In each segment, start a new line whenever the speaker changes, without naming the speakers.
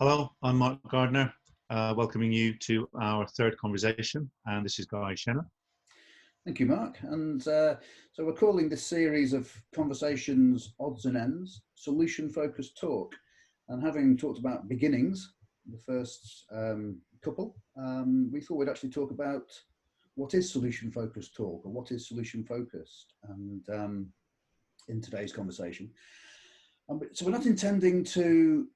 Hello, I'm Mark Gardner, welcoming you to our third conversation, and this is Guy Shenner.
Thank you, Mark. And so we're calling this series of conversations Odds and Ends, Solution-Focused Talk. And having talked about beginnings, the first couple, we thought we'd actually talk about what is solution-focused talk, or what is solution-focused, and in today's conversation. So we're not intending to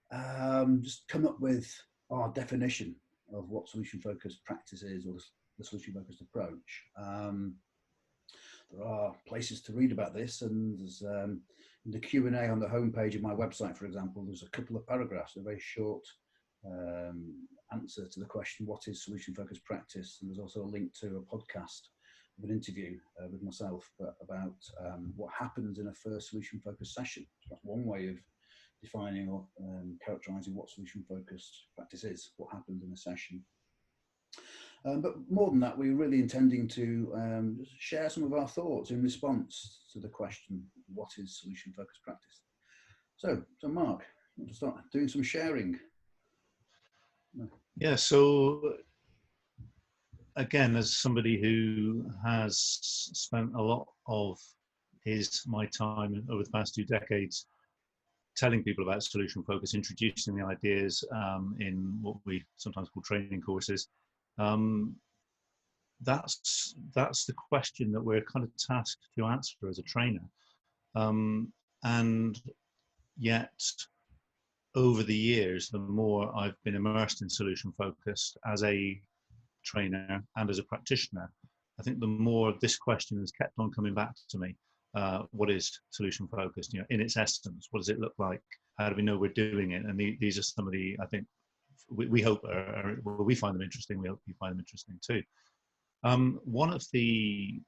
just come up with our definition of what solution-focused practice is, or the solution-focused approach. There are places to read about this, and there's in the Q&A on the homepage of my website, for example, there's a couple of paragraphs, a very short answer to the question, what is solution-focused practice? And there's also a link to a podcast of an interview with myself about what happens in a first solution-focused session. So that's one way of defining or characterising what solution-focused practice is, what happens in a session. But more than that, we're really intending to share some of our thoughts in response to the question, what is solution-focused practice? So Mark, you want to start doing some sharing?
Yeah, so again, as somebody who has spent a lot of my time over the past 2 decades telling people about solution focus, introducing the ideas in what we sometimes call training courses, that's the question that we're kind of tasked to answer as a trainer. And yet, over the years, the more I've been immersed in solution focused as a trainer and as a practitioner, I think the more this question has kept on coming back to me. What is solution focused? You know, in its essence, what does it look like? How do we know we're doing it? And these are some of the, I think, we hope we find them interesting. We hope you find them interesting too. One of the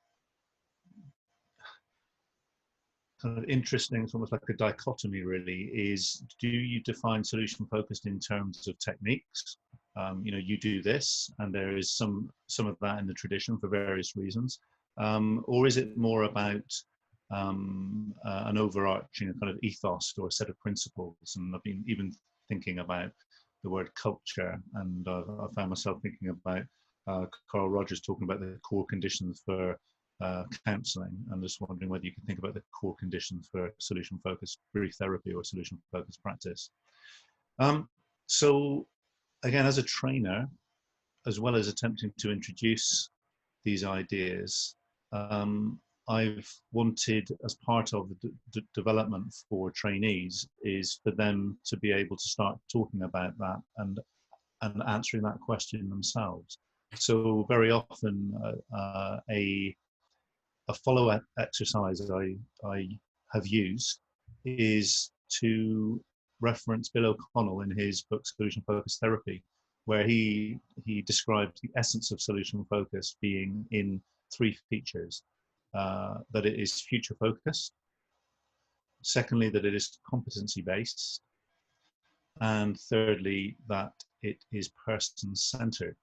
kind of interesting, it's almost like a dichotomy really, is do you define solution focused in terms of techniques? You know, you do this, and there is some of that in the tradition for various reasons, or is it more about an overarching kind of ethos or a set of principles? And I've been even thinking about the word culture, and I found myself thinking about Carl Rogers talking about the core conditions for counselling, and just wondering whether you could think about the core conditions for solution-focused brief therapy or solution-focused practice. So again, as a trainer, as well as attempting to introduce these ideas, I've wanted, as part of the development for trainees, is for them to be able to start talking about that and answering that question themselves. So very often a follow-up exercise I have used is to reference Bill O'Connell in his book Solution Focused Therapy, where he describes the essence of solution focus being in 3 features. That it is future focused, secondly that it is competency based, and thirdly that it is person centered.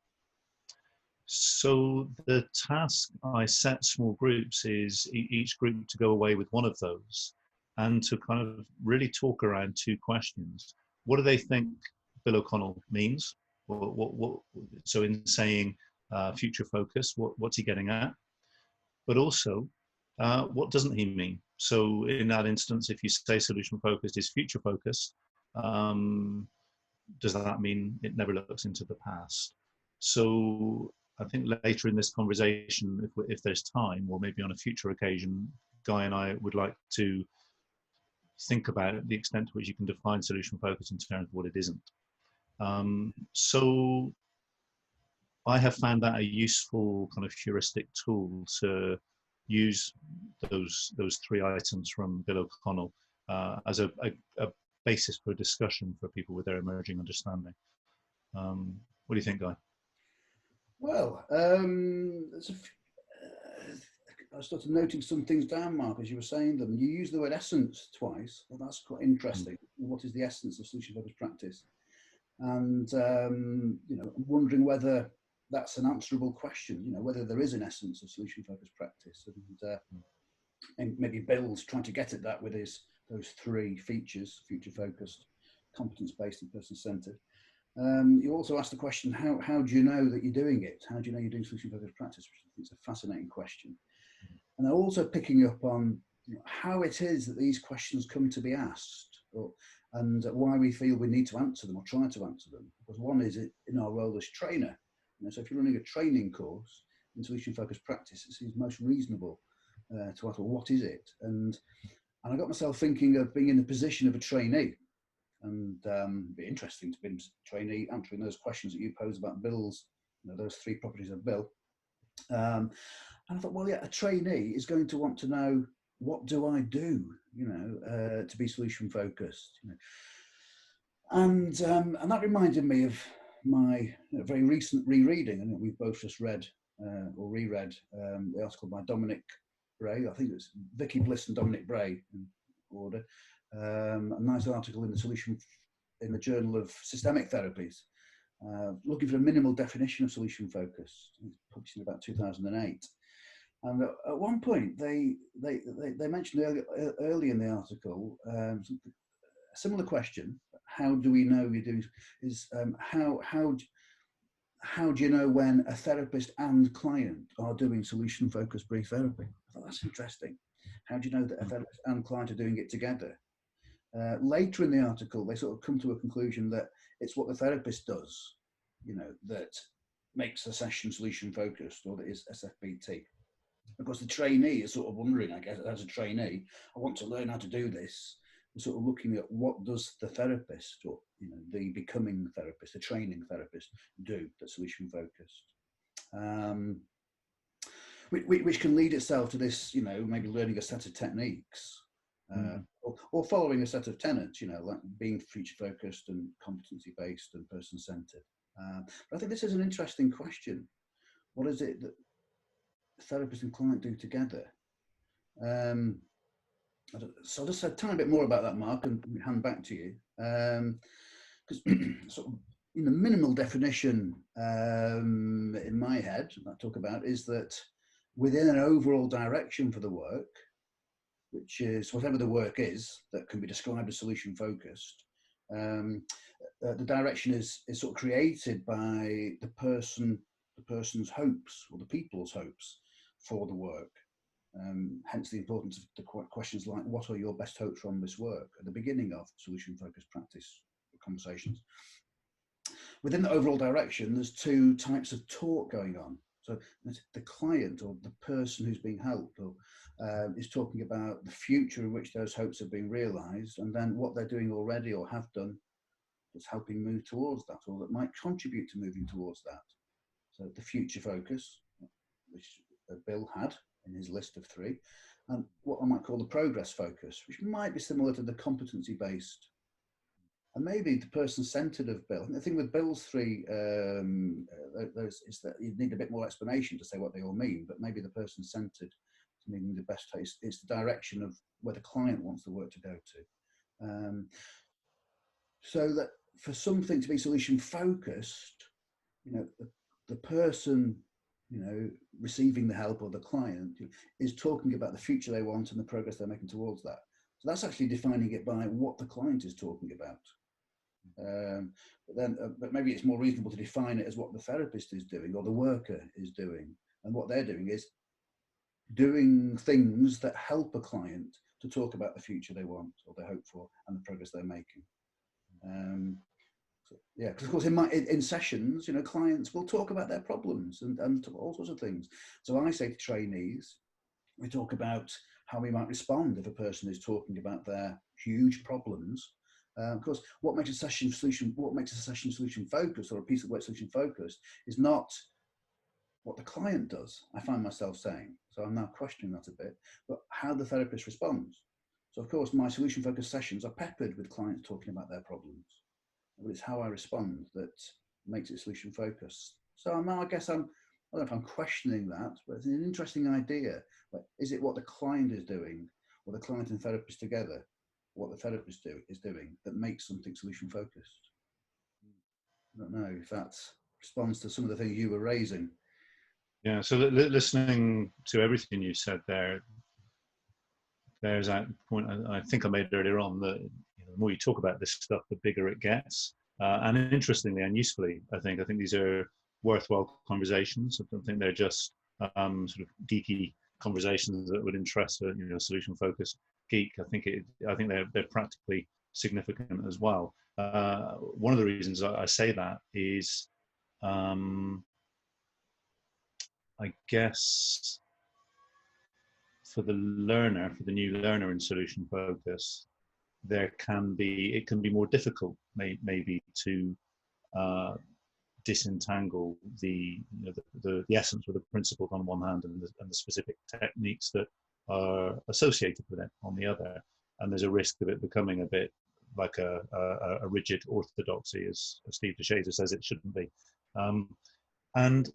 So the task I set small groups is each group to go away with one of those and to kind of really talk around 2 questions. What do they think Bill O'Connell means? So in saying future focus, what's he getting at? But also, what doesn't he mean? So in that instance, if you say solution focused is future focused, does that mean it never looks into the past? So I think later in this conversation, if there's time, or maybe on a future occasion, Guy and I would like to think about the extent to which you can define solution focus in terms of what it isn't. So I have found that a useful kind of heuristic tool to use those 3 items from Bill O'Connell as a basis for discussion for people with their emerging understanding. What do you think, Guy?
Well, I started noting some things down, Mark, as you were saying them. You used the word essence twice. Well, that's quite interesting. What is the essence of solution-focused practice? And you know, I'm wondering whether that's an answerable question. You know, whether there is an essence of solution-focused practice, and maybe Bill's trying to get at that with those 3 features: future-focused, competence-based, and person-centered. You also asked the question, how do you know that you're doing it? How do you know you're doing solution-focused practice? Which I think is a fascinating question. And they're also picking up on how it is that these questions come to be asked, and why we feel we need to answer them or try to answer them. Because one is in our role as trainer. So if you're running a training course in solution-focused practice, it seems most reasonable to ask, well, what is it? And I got myself thinking of being in the position of a trainee. And it'd be interesting to be a trainee answering those questions that you pose about bills, those 3 properties of bill. And I thought, well, yeah, a trainee is going to want to know, what do I do, to be solution focused. And that reminded me of my very recent rereading. I think we've both just read or reread the article by Dominic Bray. I think it's Vicky Bliss and Dominic Bray in order. A nice article in the Journal of Systemic Therapies, looking for a minimal definition of solution focus, published in about 2008. And at one point, they mentioned early in the article a similar question: how do we know you're doing? Is how do you know when a therapist and client are doing solution focused brief therapy? I thought that's interesting. How do you know that a therapist and client are doing it together? Later in the article, they sort of come to a conclusion that it's what the therapist does, that makes a session solution focused, or that is SFBT. Of course, the trainee is sort of wondering, I guess, as a trainee, I want to learn how to do this. We're sort of looking at what does the therapist, or the becoming therapist, the training therapist, do that's solution focused. Which can lead itself to this, maybe learning a set of techniques. Or following a set of tenets, like being feature focused and competency based and person centered. But I think this is an interesting question. What is it that therapist and client do together? So I'll just say a tiny bit more about that, Mark, and hand back to you. Because sort of, minimal definition in my head, I talk about, is that within an overall direction for the work, which is whatever the work is that can be described as solution focused, the direction is sort of created by the person's hopes, or the people's hopes for the work. Hence the importance of the questions like, what are your best hopes from this work, at the beginning of solution focused practice conversations. Within the overall direction, there's 2 types of talk going on. So the client, or the person who's being helped, is talking about the future in which those hopes are being realised, and then what they're doing already or have done that's helping move towards that, or that might contribute to moving towards that. So the future focus, which Bill had in his list of 3, and what I might call the progress focus, which might be similar to the competency-based. And maybe the person-centered of Bill. And the thing with Bill's 3 is that you need a bit more explanation to say what they all mean, but maybe the person-centered is meaning the best taste. It's the direction of where the client wants the work to go to. So that for something to be solution-focused, the person, receiving the help, or the client, is talking about the future they want and the progress they're making towards that. So that's actually defining it by what the client is talking about. But maybe it's more reasonable to define it as what the therapist is doing, or the worker is doing, and what they're doing is doing things that help a client to talk about the future they want, or they hope for, and the progress they're making. Yeah, because of course in sessions, clients will talk about their problems and all sorts of things. So I say to trainees, we talk about how we might respond if a person is talking about their huge problems. Of course, what makes a session solution focused, or a piece of work solution focused, is not what the client does, I find myself saying. So I'm now questioning that a bit, but how the therapist responds. So of course, my solution focused sessions are peppered with clients talking about their problems. But it's how I respond that makes it solution focused. So now I guess I don't know if I'm questioning that, but it's an interesting idea. But is it what the client is doing, or the client and therapist together, what the therapist is doing, that makes something solution focused? I don't know if that responds to some of the things you were raising.
Yeah, so listening to everything you said there's that point I think I made earlier on, that the more you talk about this stuff, the bigger it gets. And interestingly and usefully, I think these are worthwhile conversations. I don't think they're just sort of geeky conversations that would interest a solution focused geek. I think they're practically significant as well. One of the reasons I say that is, I guess, for the new learner in solution focus, it can be more difficult maybe to disentangle the essence of the principles on one hand and the specific techniques that are associated with it on the other. And there's a risk of it becoming a bit like a rigid orthodoxy, as Steve DeShazer says it shouldn't be. And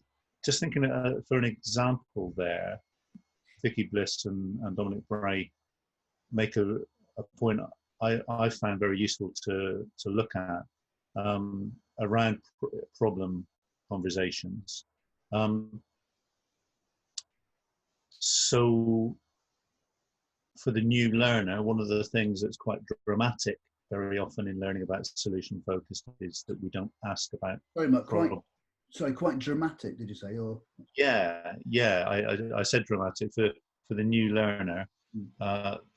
just thinking for an example there, Vicky Bliss and Dominic Bray make a point I found very useful to look at around problem conversations. So for the new learner, one of the things that's quite dramatic very often in learning about solution focused is that we don't ask about.
Quite dramatic, did you say? Or
I said dramatic for the new learner.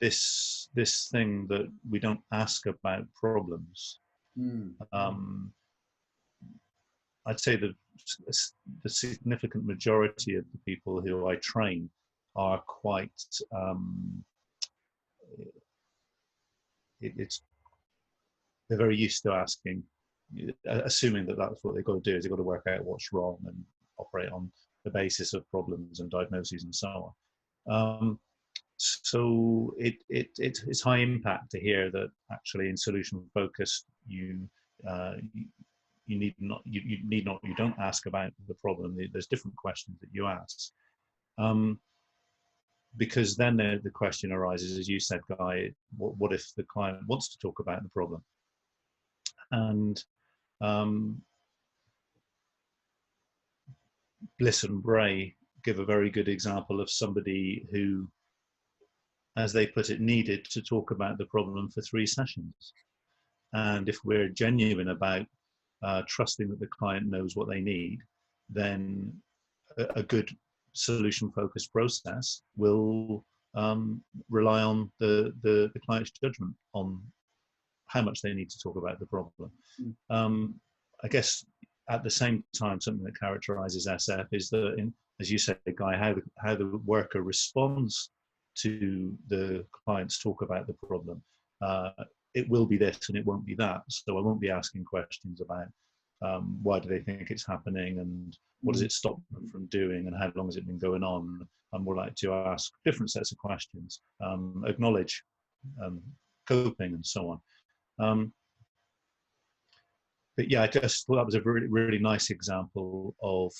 This thing that we don't ask about problems. I'd say that the significant majority of the people who I train are quite they're very used to asking, assuming that that's what they've got to do, is they've got to work out what's wrong and operate on the basis of problems and diagnoses and so on. So it's high impact to hear that actually in solution focused you don't ask about the problem. There's different questions that you ask, because then the question arises, as you said, Guy, what if the client wants to talk about the problem? And Bliss and Bray give a very good example of somebody who, as they put it, needed to talk about the problem for 3 sessions. And if we're genuine about trusting that the client knows what they need, then a good solution-focused process will rely on the client's judgment on how much they need to talk about the problem. I guess at the same time, something that characterizes SF is that, as you said, Guy, how the worker responds to the client's talk about the problem. It will be this and it won't be that. So I won't be asking questions about why do they think it's happening and what does it stop them from doing and how long has it been going on. I'm more likely to ask different sets of questions, acknowledge coping and so on. But yeah, I just thought that was a really, really nice example of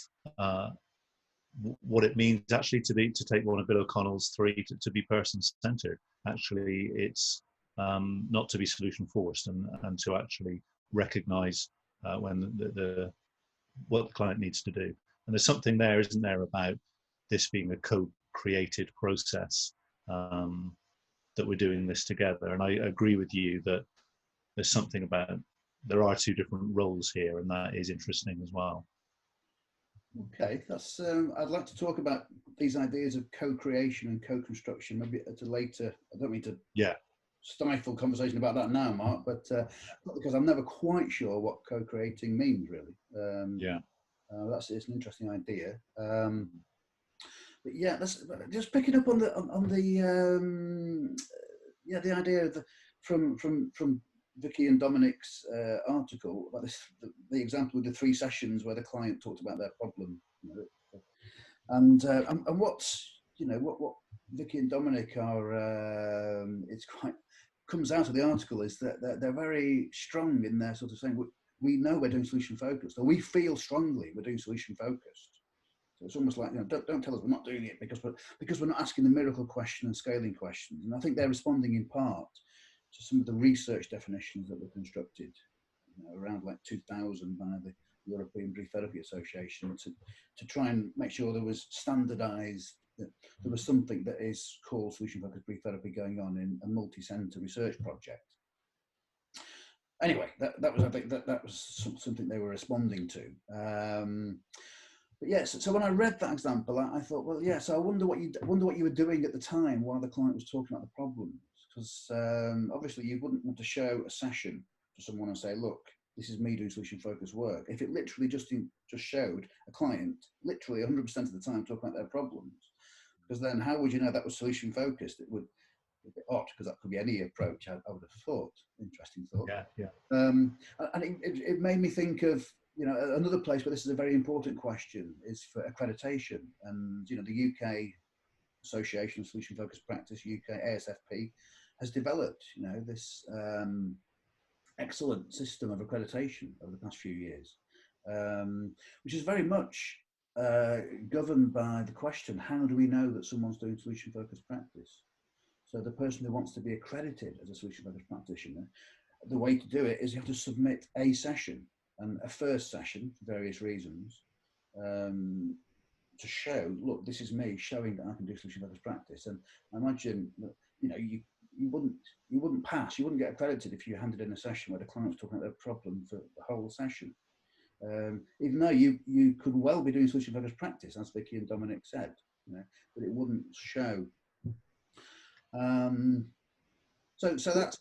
what it means actually to take one of Bill O'Connell's 3 to be person-centered. Actually, it's not to be solution-forced and to actually recognize when what the client needs to do. And there's something there, isn't there, about this being a co-created process, that we're doing this together. And I agree with you that there's something about, there are 2 different roles here, and that is interesting as well.
Okay, that's. I'd like to talk about these ideas of co-creation and co-construction maybe at a later. I don't mean to stifle conversation about that now, Mark, but because I'm never quite sure what co-creating means really. It's an interesting idea. But yeah, that's just picking up on the idea of from Vicky and Dominic's article about the example of the 3 sessions where the client talked about their problem, and what Vicky and Dominic are. It's quite comes out of the article is that they're very strong in their sort of saying we know we're doing solution focused, or we feel strongly we're doing solution focused. So it's almost like, don't tell us we're not doing it because we're not asking the miracle question and scaling questions. And I think they're responding in part to some of the research definitions that were constructed around like 2000 by the European Brief Therapy Association to try and make sure there was standardized, that there was something that is called solution focused brief therapy going on in a multi-center research project. anyway, that was, I think that was something they were responding to. But yes, so when I read that example, I thought, well, yeah. So I wonder what you were doing at the time while the client was talking about the problems, because obviously you wouldn't want to show a session to someone and say, look, this is me doing solution focused work. If it literally just showed a client literally 100% of the time talking about their problems, because then how would you know that was solution focused? It would be a bit odd, because that could be any approach. I would have thought. Interesting thought.
Yeah.
And it made me think of, you know, another place where this is a very important question is for accreditation. And, you know, the UK Association of Solution Focused Practice, UK ASFP, has developed, you know, this excellent system of accreditation over the past few years, which is very much governed by the question, how do we know that someone's doing solution focused practice? So the person who wants to be accredited as a solution focused practitioner, the way to do it is you have to submit a session, and a first session for various reasons, to show, look, this is me showing that I can do solution focused practice. And I imagine that, you know, you wouldn't pass, you wouldn't get accredited if you handed in a session where the client was talking about their problem for the whole session. Even though you could well be doing solution focused practice, as Vicky and Dominic said, you know, but it wouldn't show. So that's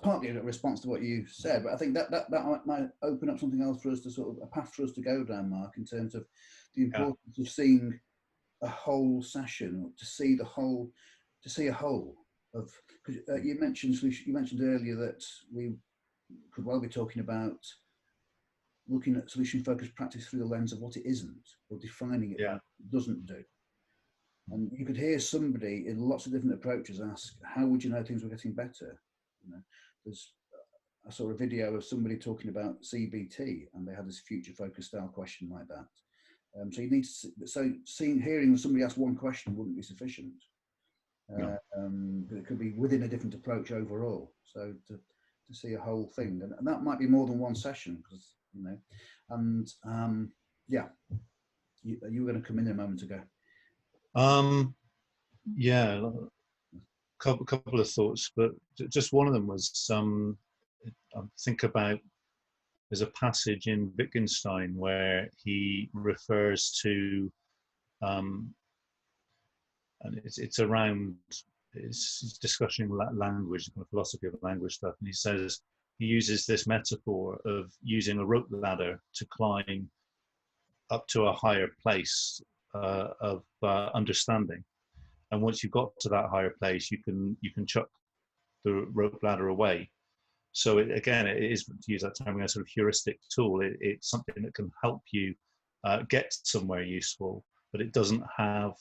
partly a response to what you said, but I think that might open up something else for us to sort of a path for us to go down, Mark, in terms of the importance of seeing a whole session, to see a whole of. Because you mentioned earlier that we could well be talking about looking at solution focused practice through the lens of what it isn't, or defining it what it doesn't do. And you could hear somebody in lots of different approaches ask, how would you know things were getting better? You know, I saw a video of somebody talking about CBT, and they had this future focused style question like that. So you need to, hearing somebody ask one question wouldn't be sufficient. It could be within a different approach overall. So to see a whole thing, and that might be more than one session, because, you know, and yeah, you were going to come in a moment ago.
Yeah, couple of thoughts, but just one of them was think about, there's a passage in Wittgenstein where he refers to, and it's around, it's discussing language, the philosophy of language stuff, and he uses this metaphor of using a rope ladder to climb up to a higher place of understanding. And once you've got to that higher place, you can chuck the rope ladder away. So it is, to use that term, a sort of heuristic tool. It's something that can help you get somewhere useful, but it doesn't have,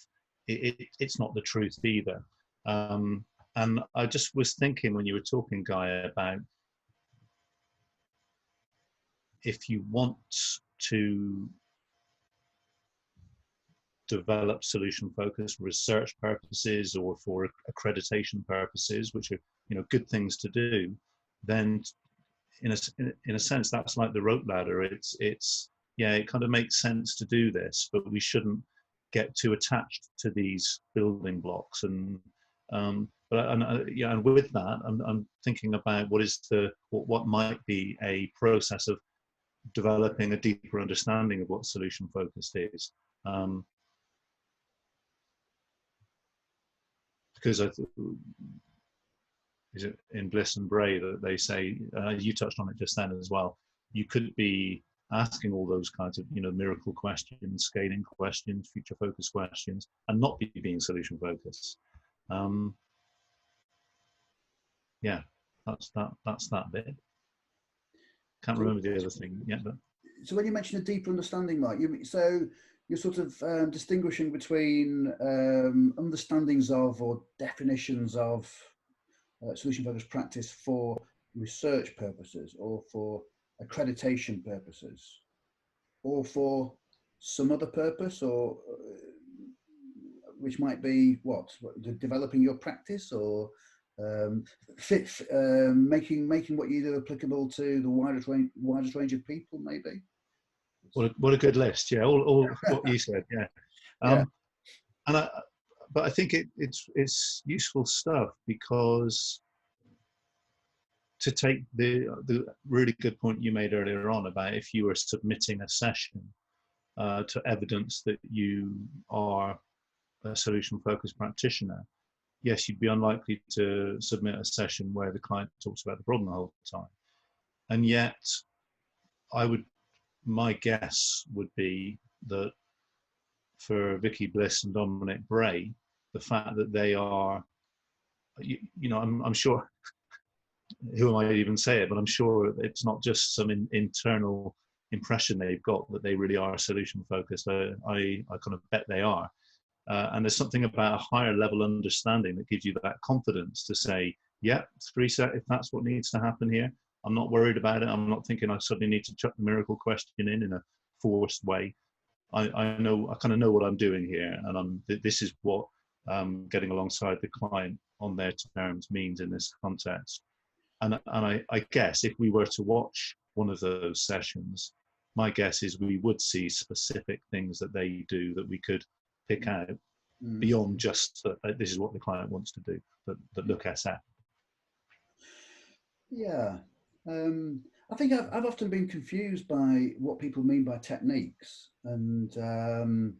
it's not the truth either. And I just was thinking when you were talking, Guy, about if you want to develop solution focused research purposes or for accreditation purposes, which are, you know, good things to do, then in a sense that's like the rope ladder. It's yeah, it kind of makes sense to do this, but we shouldn't get too attached to these building blocks. And and with that, I'm thinking about what might be a process of developing a deeper understanding of what solution focused is. Because is it in Bliss and Bray that they say, you touched on it just then as well, you could be asking all those kinds of, you know, miracle questions, scaling questions, future focused questions, and not be being solution focused. Yeah, that's that bit. Can't remember the other thing yet. But
so when you mention a deeper understanding, Mike, you're sort of distinguishing between understandings of or definitions of solution focused practice for research purposes, or for accreditation purposes, or for some other purpose, or which might be what, developing your practice, or making what you do applicable to the widest range of people, maybe.
What a good list! Yeah, all what you said. Yeah,
yeah.
But I think it's useful stuff, because to take the really good point you made earlier on about if you were submitting a session to evidence that you are a solution-focused practitioner, yes, you'd be unlikely to submit a session where the client talks about the problem the whole time. And yet, my guess would be that for Vicky Bliss and Dominic Bray, the fact that they are, I'm sure, who am I even say it, but I'm sure it's not just some internal impression they've got that they really are solution focused. I kind of bet they are. And there's something about a higher level understanding that gives you that confidence to say, yeah, if that's what needs to happen here, I'm not worried about it. I'm not thinking I suddenly need to chuck the miracle question in a forced way. I kind of know what I'm doing here, and this is what getting alongside the client on their terms means in this context. And I guess if we were to watch one of those sessions, my guess is we would see specific things that they do that we could pick out beyond just that this is what the client wants to do, that look SF.
Yeah. I think I've often been confused by what people mean by techniques, and the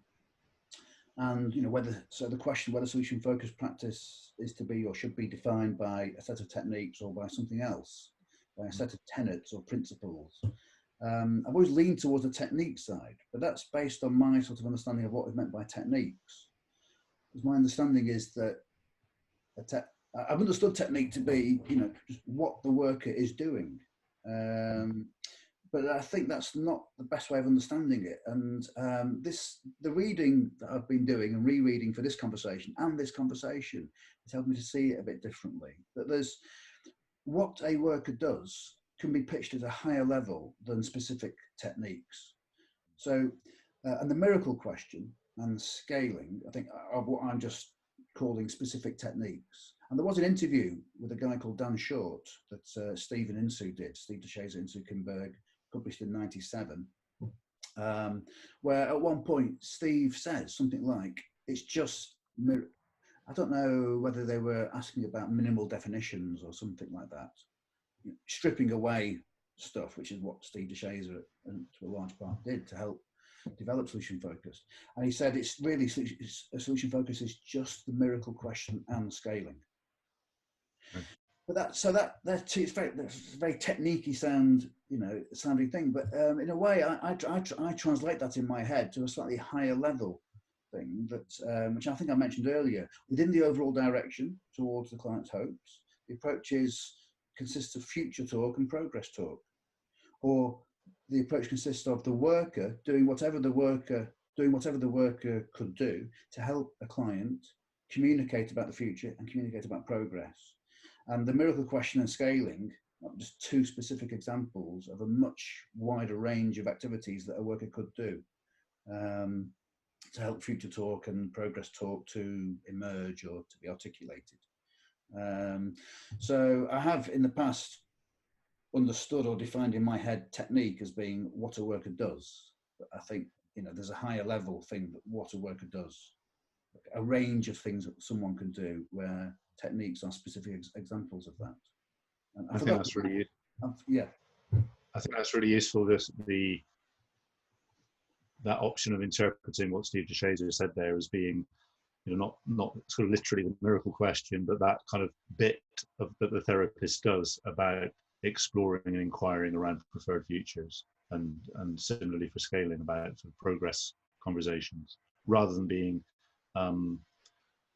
question whether solution focused practice is to be or should be defined by a set of techniques or by something else, by a set of tenets or principles. I've always leaned towards the technique side, but that's based on my sort of understanding of what is meant by techniques. Because my understanding is that I've understood technique to be, just what the worker is doing. But I think that's not the best way of understanding it. And the reading that I've been doing and rereading for this conversation has helped me to see it a bit differently. That there's what a worker does can be pitched at a higher level than specific techniques. So, and the miracle question and scaling, I think, are what I'm just calling specific techniques. And there was an interview with a guy called Dan Short that Steve DeShazer Insoo Kimberg, published in '97, where at one point Steve says something like, it's just, I don't know whether they were asking about minimal definitions or something like that, stripping away stuff, which is what Steve DeShazer, to a large part, did to help develop solution focused. And he said it's really, solution focus is just the miracle question and scaling. But that's very techniquey sounding thing. But in a way, I translate that in my head to a slightly higher level thing that which I think I mentioned earlier. Within the overall direction towards the client's hopes, the approach consists of future talk and progress talk, or the approach consists of the worker doing whatever the worker could do to help a client communicate about the future and communicate about progress. And the miracle question and scaling are just two specific examples of a much wider range of activities that a worker could do to help future talk and progress talk to emerge or to be articulated. So I have in the past understood or defined in my head technique as being what a worker does. But I think, there's a higher level thing that what a worker does, a range of things that someone can do where techniques are specific examples of that. And
I think that's really,
yeah.
I think that's really useful. That option of interpreting what Steve DeShazer said there as being, not sort of literally the miracle question, but that kind of bit that the therapist does about exploring and inquiring around preferred futures, and similarly for scaling about sort of progress conversations, rather than being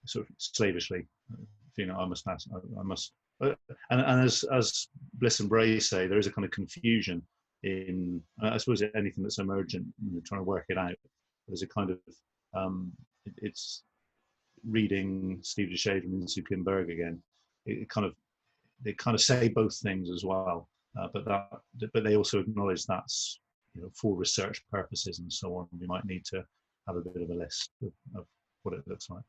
sort of slavishly, I must ask, I must, and as Bliss and Bray say, there is a kind of confusion in, I suppose, anything that's emergent, trying to work it out. There's a kind of, it's reading Steve DeShazer and Insoo Kimberg again. They kind of say both things as well, but they also acknowledge that's, for research purposes and so on, we might need to have a bit of a list of what it looks like.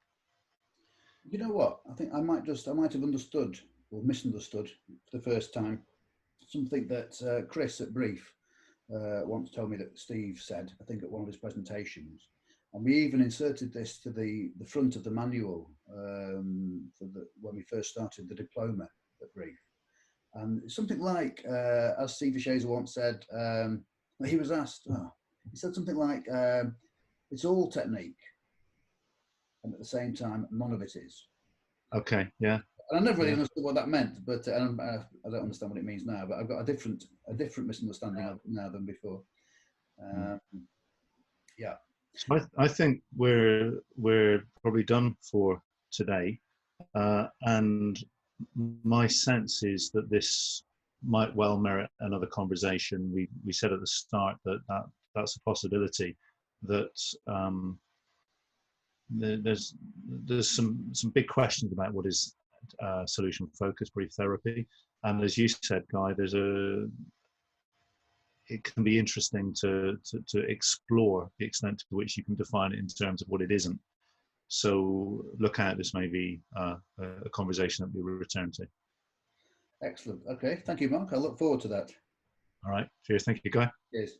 You know what? I think I might have understood or misunderstood for the first time something that Chris at Brief once told me that Steve said, I think at one of his presentations. And we even inserted this to the front of the manual when we first started the diploma at Brief. And something like, as Steve DeShazer once said, he was asked, he said something like, it's all technique, and at the same time, none of it is.
Okay, yeah.
And I never really understood what that meant, but I don't understand what it means now. But I've got a different misunderstanding of it now than before. Yeah.
So I think we're probably done for today, and my sense is that this might well merit another conversation. We said at the start that that's a possibility. That there's some big questions about what is solution focused brief therapy, and as you said, Guy, it can be interesting to explore the extent to which you can define it in terms of what it isn't. So look out, this may be a conversation that we will return to.
Excellent. Okay, thank you, Mark. I look forward to that.
All right, cheers. Thank you, Guy.
Cheers.